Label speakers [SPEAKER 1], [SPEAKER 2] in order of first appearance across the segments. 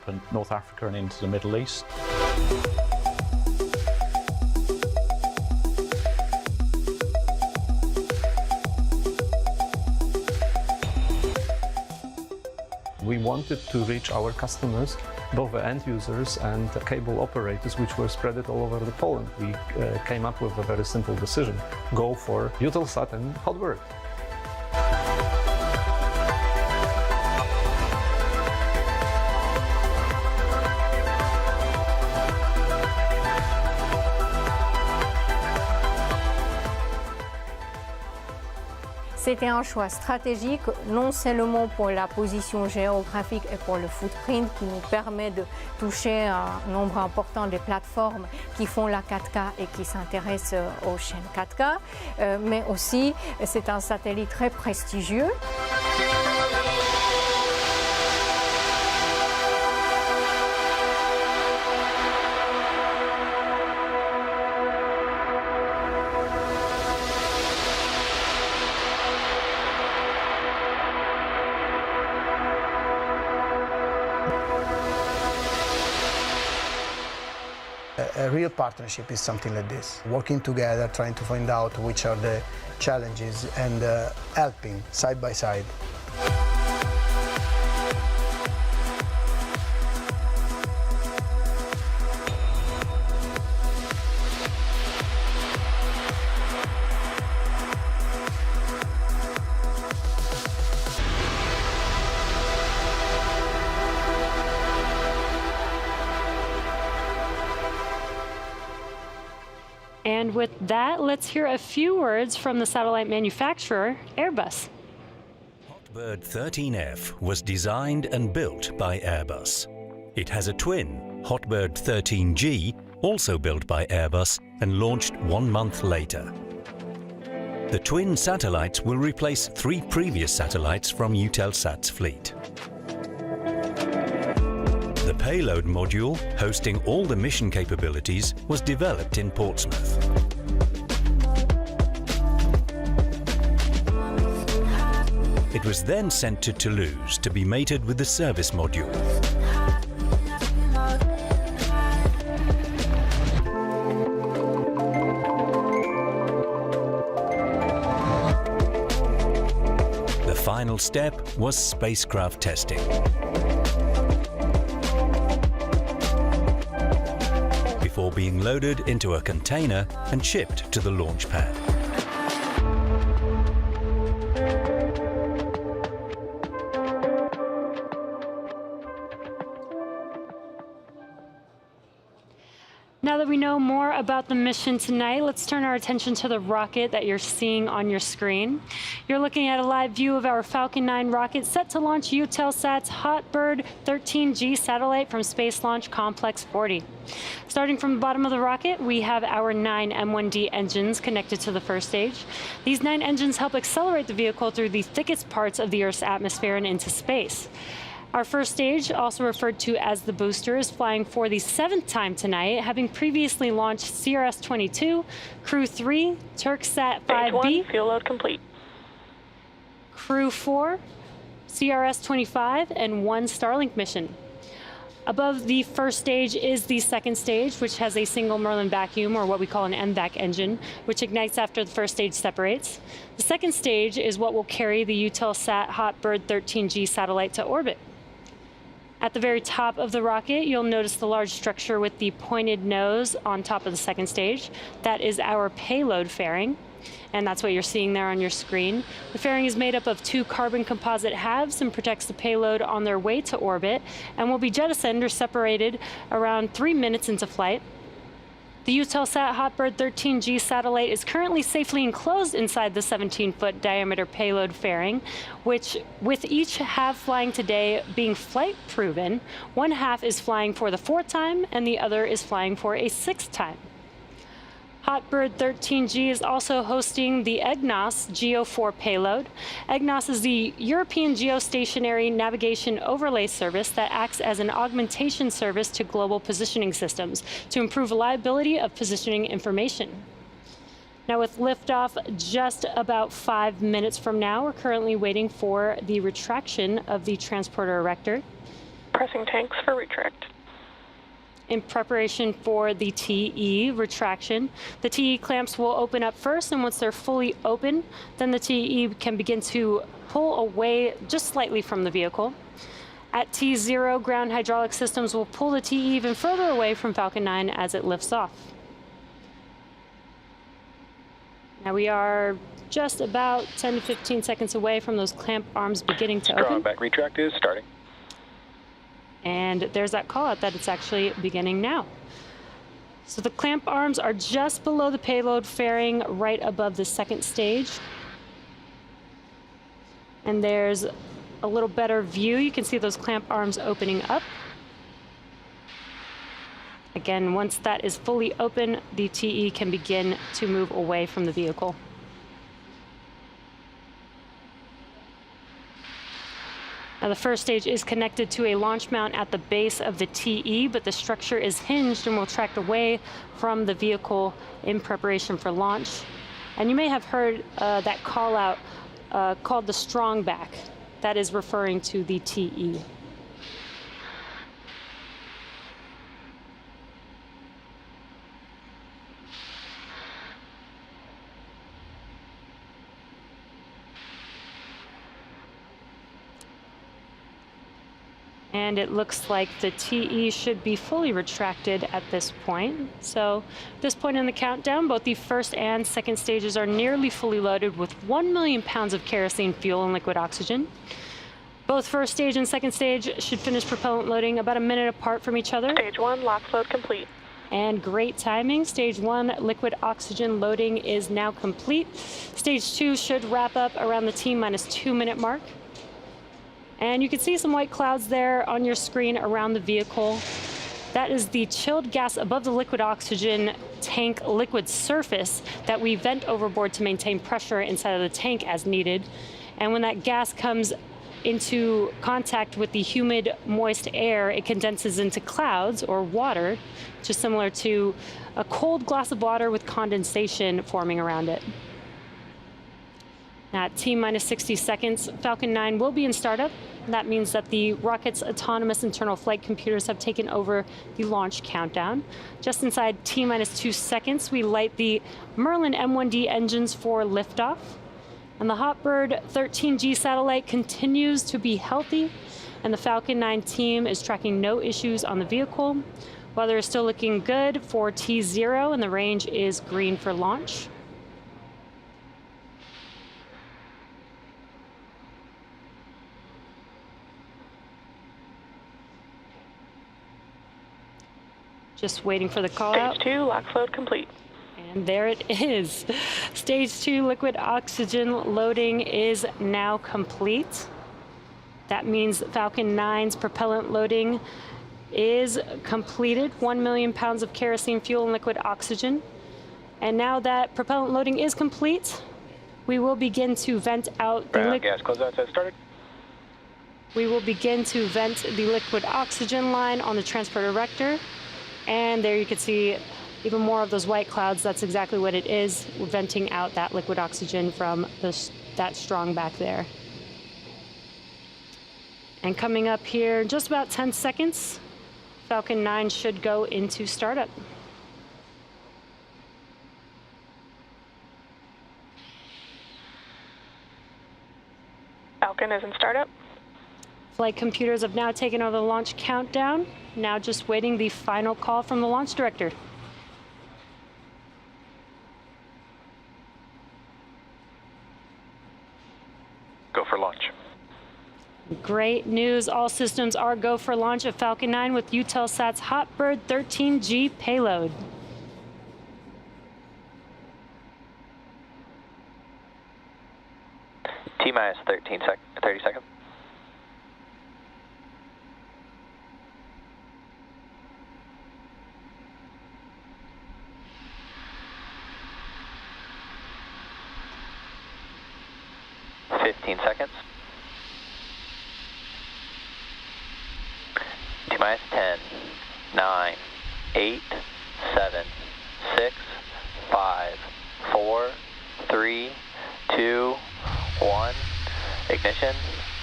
[SPEAKER 1] and North Africa and into the Middle East. We wanted to reach our customers, both the end users and the cable operators, which were spread all over the Poland. We came up with a very simple decision: go for EUTELSAT and HOTBIRD.
[SPEAKER 2] C'était un choix stratégique, non seulement pour la position géographique et pour le footprint qui nous permet de toucher un nombre important de plateformes qui font la 4K et qui s'intéressent aux chaînes 4K, mais aussi c'est un satellite très prestigieux.
[SPEAKER 3] A real partnership is something like this, working together, trying to find out which are the challenges and helping side by side.
[SPEAKER 4] And with that, let's hear a few words from the satellite manufacturer, Airbus.
[SPEAKER 5] HOTBIRD 13F was designed and built by Airbus. It has a twin, HOTBIRD 13G, also built by Airbus and launched 1 month later. The twin satellites will replace 3 previous satellites from EUTELSAT's fleet. The payload module, hosting all the mission capabilities, was developed in Portsmouth. It was then sent to Toulouse to be mated with the service module. The final step was spacecraft testing. Before being loaded into a container and shipped to the launch pad.
[SPEAKER 4] Now that we know more about the mission tonight, let's turn our attention to the rocket that you're seeing on your screen. You're looking at a live view of our Falcon 9 rocket set to launch EUTELSAT's HOTBIRD 13G satellite from Space Launch Complex 40. Starting from the bottom of the rocket, we have our 9 M1D engines connected to the first stage. These 9 engines help accelerate the vehicle through the thickest parts of the Earth's atmosphere and into space. Our first stage, also referred to as the booster, is flying for the 7th time tonight, having previously launched CRS-22, Crew 3, Turksat 5B,
[SPEAKER 6] fuel load complete.
[SPEAKER 4] Crew 4, CRS-25, and 1 Starlink mission. Above the first stage is the second stage, which has a single Merlin vacuum, or what we call an MVAC engine, which ignites after the first stage separates. The second stage is what will carry the EUTELSAT HOTBIRD 13G satellite to orbit. At the very top of the rocket, you'll notice the large structure with the pointed nose on top of the second stage. That is our payload fairing, and that's what you're seeing there on your screen. The fairing is made up of 2 carbon composite halves and protects the payload on their way to orbit, and will be jettisoned or separated around 3 minutes into flight. The EUTELSAT HOTBIRD 13G satellite is currently safely enclosed inside the 17-foot diameter payload fairing, which, with each half flying today being flight proven, one half is flying for the 4th time and the other is flying for a 6th time. HOTBIRD 13G is also hosting the EGNOS GEO4 payload. EGNOS is the European Geostationary Navigation Overlay Service that acts as an augmentation service to global positioning systems to improve reliability of positioning information. Now, with liftoff just about 5 minutes from now, we're currently waiting for the retraction of the transporter erector.
[SPEAKER 6] Pressing tanks for retract.
[SPEAKER 4] In preparation for the TE retraction, the TE clamps will open up first, and once they're fully open, then the TE can begin to pull away just slightly from the vehicle. At T0, ground hydraulic systems will pull the TE even further away from Falcon 9 as it lifts off. Now we are just about 10 to 15 seconds away from those clamp arms beginning to open.
[SPEAKER 7] Drawback retract is starting.
[SPEAKER 4] And there's that call out that it's actually beginning now. So the clamp arms are just below the payload fairing, right above the second stage. And there's a little better view. You can see those clamp arms opening up. Again, once that is fully open, the TE can begin to move away from the vehicle. Now, the first stage is connected to a launch mount at the base of the TE, but the structure is hinged and will track away from the vehicle in preparation for launch. And you may have heard that call out called the strong back. That is referring to the TE. And it looks like the TE should be fully retracted at this point. So at this point in the countdown, both the first and second stages are nearly fully loaded with 1 million pounds of kerosene fuel and liquid oxygen. Both first stage and second stage should finish propellant loading about a minute apart from each other.
[SPEAKER 6] Stage 1, LOX load complete.
[SPEAKER 4] And great timing. Stage 1 liquid oxygen loading is now complete. Stage 2 should wrap up around the T-minus 2 minute mark. And you can see some white clouds there on your screen around the vehicle. That is the chilled gas above the liquid oxygen tank liquid surface that we vent overboard to maintain pressure inside of the tank as needed. And when that gas comes into contact with the humid, moist air, it condenses into clouds or water, which is similar to a cold glass of water with condensation forming around it. At T-minus 60 seconds, Falcon 9 will be in startup. That means that the rocket's autonomous internal flight computers have taken over the launch countdown. Just inside T-minus 2 seconds, we light the Merlin M1D engines for liftoff. And the HOTBIRD 13G satellite continues to be healthy, and the Falcon 9 team is tracking no issues on the vehicle. Weather is still looking good for T0, and the range is green for launch. Just waiting for the call out.
[SPEAKER 6] Stage 2, LOX load complete.
[SPEAKER 4] And there it is. Stage 2 liquid oxygen loading is now complete. That means Falcon 9's propellant loading is completed. 1 million pounds of kerosene fuel and liquid oxygen. And now that propellant loading is complete, we will begin to vent out the
[SPEAKER 7] gas closeout has started.
[SPEAKER 4] We will begin to vent the liquid oxygen line on the transport erector. And there you can see even more of those white clouds. That's exactly what it is. We're venting out that liquid oxygen from that strong back there. And coming up here in just about 10 seconds, Falcon 9 should go into startup.
[SPEAKER 6] Falcon is in startup.
[SPEAKER 4] Flight computers have now taken over the launch countdown. Now just waiting the final call from the launch director.
[SPEAKER 7] Go for launch.
[SPEAKER 4] Great news. All systems are go for launch of Falcon 9 with EUTELSAT's HOTBIRD 13G payload.
[SPEAKER 7] T-minus 30 seconds. Seconds. T-minus 10, 9, 8, 7, 6, 5, 4, 3, 2, 1. Ignition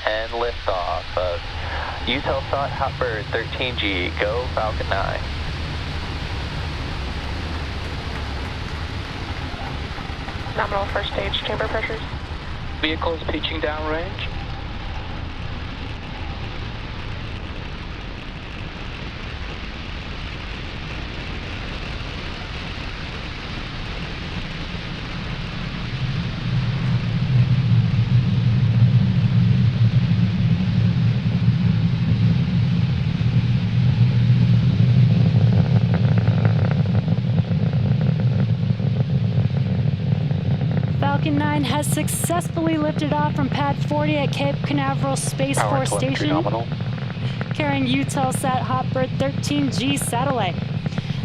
[SPEAKER 7] and liftoff of EUTELSAT HOTBIRD 13G, go Falcon 9.
[SPEAKER 6] Nominal first stage chamber pressures.
[SPEAKER 8] Vehicles pitching downrange.
[SPEAKER 4] Falcon 9 has successfully lifted off from Pad 40 at Cape Canaveral Space
[SPEAKER 8] Power
[SPEAKER 4] Force
[SPEAKER 8] telemetry
[SPEAKER 4] Station,
[SPEAKER 8] nominal.
[SPEAKER 4] carrying EUTELSAT HOTBIRd 13G satellite.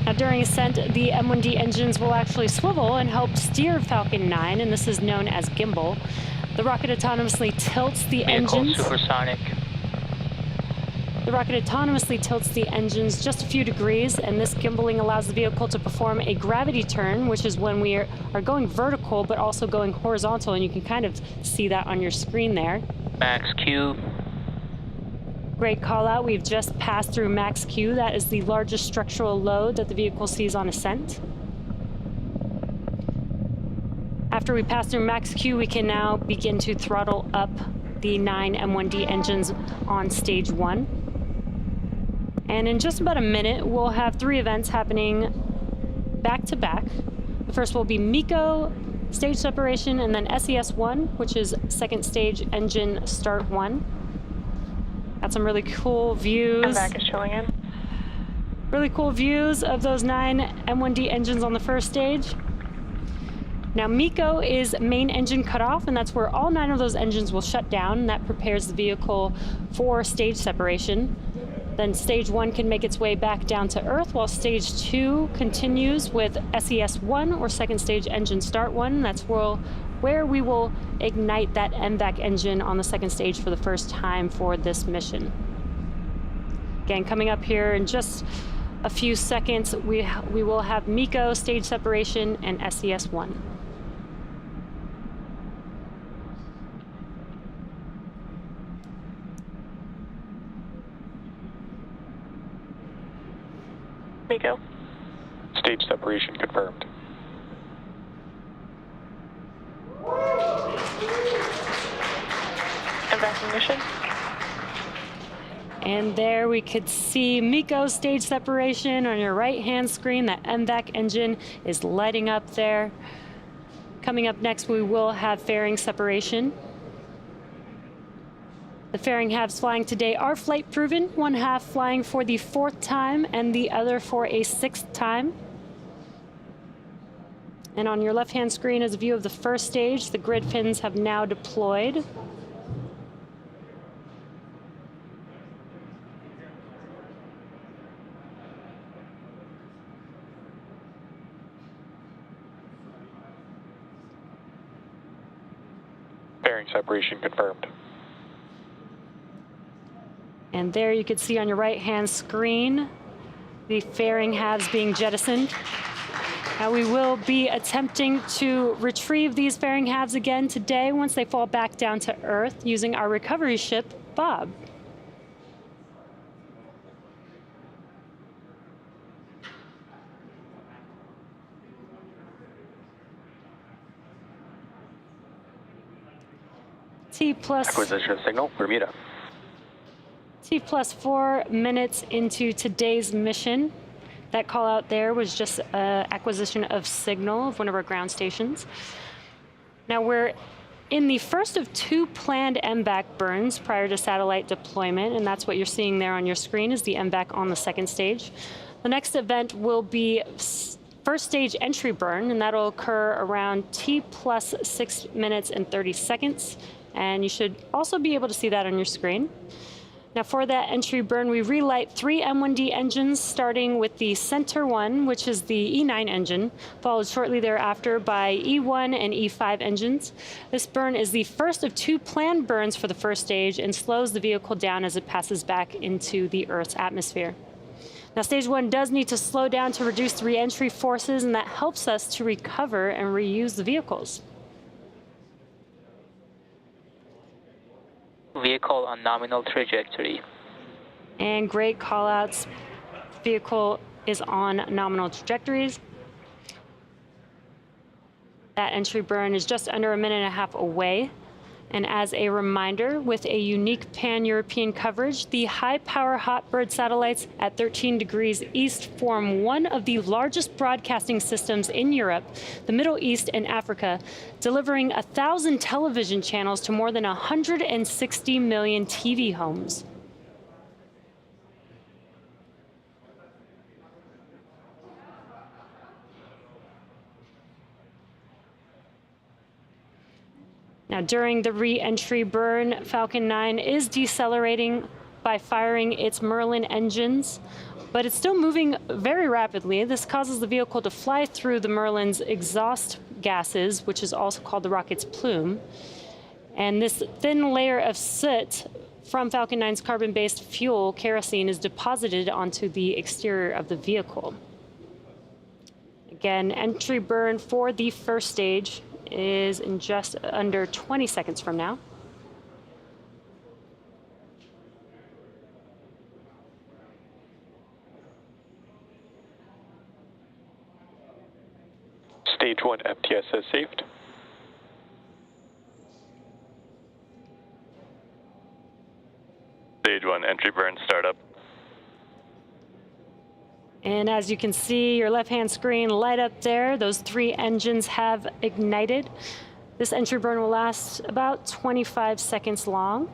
[SPEAKER 4] Now, during ascent, the M1D engines will actually swivel and help steer Falcon 9, and this is known as gimbal. The rocket autonomously tilts the engines.
[SPEAKER 8] Supersonic.
[SPEAKER 4] The rocket autonomously tilts the engines just a few degrees, and this gimbaling allows the vehicle to perform a gravity turn, which is when we are going vertical but also going horizontal, and you can kind of see that on your screen there.
[SPEAKER 8] Max Q.
[SPEAKER 4] Great call out. We've just passed through max Q. That is the largest structural load that the vehicle sees on ascent. After we pass through max Q, we can now begin to throttle up the 9 M1D engines on stage 1. And in just about a minute, we'll have 3 events happening back to back. The first will be MECO, stage separation, and then SES-1, which is second stage engine start 1. Got some really cool views.
[SPEAKER 6] MVAC is chilling in.
[SPEAKER 4] Really cool views of those 9 M1D engines on the first stage. Now, MECO is main engine cutoff, and that's where all 9 of those engines will shut down, and that prepares the vehicle for stage separation. Then stage 1 can make its way back down to Earth, while stage 2 continues with SES-1, or second stage engine start 1. That's where we will ignite that MVAC engine on the second stage for the first time for this mission. Again, coming up here in just a few seconds, we will have MECO, stage separation, and SES-1.
[SPEAKER 6] MECO.
[SPEAKER 8] Stage separation confirmed.
[SPEAKER 6] MVAC ignition.
[SPEAKER 4] And there we could see MECO stage separation on your right-hand screen. That MVAC engine is lighting up there. Coming up next, we will have fairing separation. The fairing halves flying today are flight proven, one half flying for the 4th time and the other for a 6th time. And on your left-hand screen is a view of the first stage. The grid fins have now deployed.
[SPEAKER 8] Fairing separation confirmed.
[SPEAKER 4] And there you can see on your right-hand screen the fairing halves being jettisoned. Now we will be attempting to retrieve these fairing halves again today once they fall back down to Earth using our recovery ship, Bob.
[SPEAKER 7] Acquisition of signal, Bermuda.
[SPEAKER 4] T+4 minutes into today's mission. That call out there was just acquisition of signal of one of our ground stations. Now we're in the first of 2 planned MVAC burns prior to satellite deployment, and that's what you're seeing there on your screen is the MVAC on the second stage. The next event will be first stage entry burn, and that'll occur around T+6 minutes and 30 seconds. And you should also be able to see that on your screen. Now for that entry burn, we relight 3 M1D engines, starting with the center one, which is the E9 engine, followed shortly thereafter by E1 and E5 engines. This burn is the first of 2 planned burns for the first stage and slows the vehicle down as it passes back into the Earth's atmosphere. Now stage 1 does need to slow down to reduce the re-entry forces, and that helps us to recover and reuse the vehicles.
[SPEAKER 8] Vehicle on nominal trajectory.
[SPEAKER 4] And great callouts. Vehicle is on nominal trajectories. That entry burn is just under a minute and a half away. And as a reminder, with a unique pan-European coverage, the high-power HOTBIRD satellites at 13 degrees east form one of the largest broadcasting systems in Europe, the Middle East, and Africa, delivering 1,000 television channels to more than 160 million TV homes. Now, during the re-entry burn, Falcon 9 is decelerating by firing its Merlin engines, but it's still moving very rapidly. This causes the vehicle to fly through the Merlin's exhaust gases, which is also called the rocket's plume. And this thin layer of soot from Falcon 9's carbon-based fuel, kerosene, is deposited onto the exterior of the vehicle. Again, entry burn for the first stage is in just under 20 seconds from now.
[SPEAKER 8] Stage 1 FTS has saved. Stage 1 entry burn startup.
[SPEAKER 4] And as you can see, your left-hand screen light up there. Those 3 engines have ignited. This entry burn will last about 25 seconds long.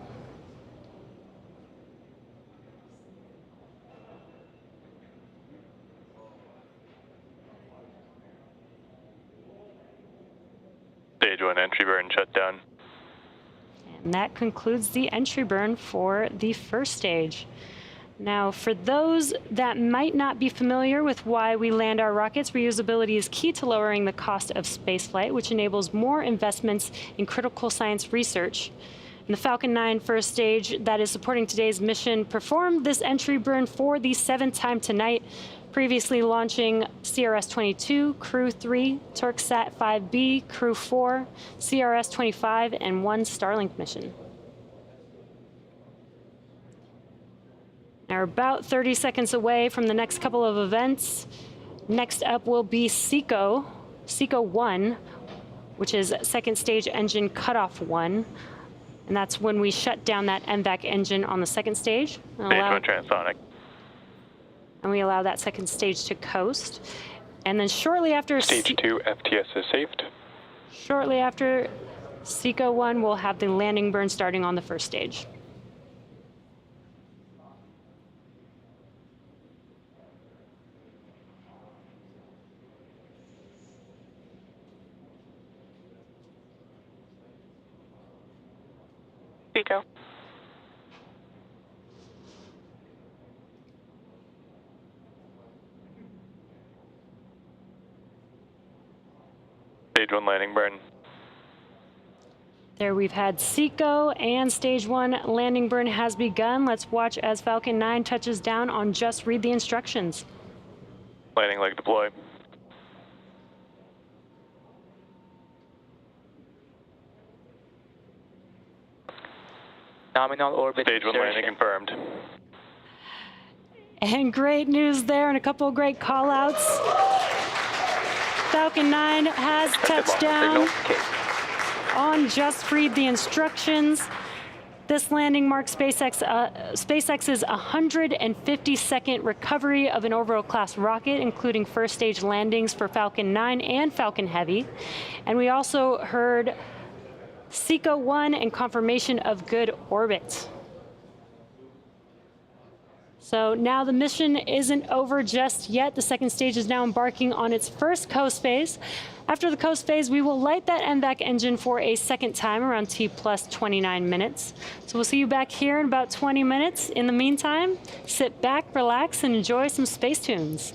[SPEAKER 8] Stage 1 entry burn shut down.
[SPEAKER 4] And that concludes the entry burn for the first stage. Now, for those that might not be familiar with why we land our rockets, reusability is key to lowering the cost of spaceflight, which enables more investments in critical science research. And the Falcon 9 first stage that is supporting today's mission performed this entry burn for the 7th time tonight, previously launching CRS-22, Crew 3, Turksat 5B, Crew 4, CRS-25, and 1 Starlink mission. Now we're about 30 seconds away from the next couple of events. Next up will be SECO 1, which is second stage engine cutoff 1. And that's when we shut down that MVAC engine on the second stage.
[SPEAKER 8] Stage 1 transonic.
[SPEAKER 4] And we allow that second stage to coast. And then shortly after
[SPEAKER 8] Stage 2 FTS is saved.
[SPEAKER 4] Shortly after SECO 1, we'll have the landing burn starting on the first stage.
[SPEAKER 6] Pico.
[SPEAKER 8] Stage 1 landing burn.
[SPEAKER 4] There we've had SECO and stage 1 landing burn has begun. Let's watch as Falcon 9 touches down on just read the instructions.
[SPEAKER 8] Landing leg deploy.
[SPEAKER 7] Nominal orbit.
[SPEAKER 8] Stage 1 landing confirmed.
[SPEAKER 4] And great news there and a couple of great call outs. Falcon 9 has touched down on just read the instructions. This landing marks SpaceX's 152nd recovery of an orbital class rocket, including first stage landings for Falcon 9 and Falcon Heavy. And we also heard SECO 1 and confirmation of good orbit. So now the mission isn't over just yet. The second stage is now embarking on its first coast phase. After the coast phase, we will light that MVAC engine for a second time around T plus 29 minutes. So we'll see you back here in about 20 minutes. In the meantime, sit back, relax, and enjoy some space tunes.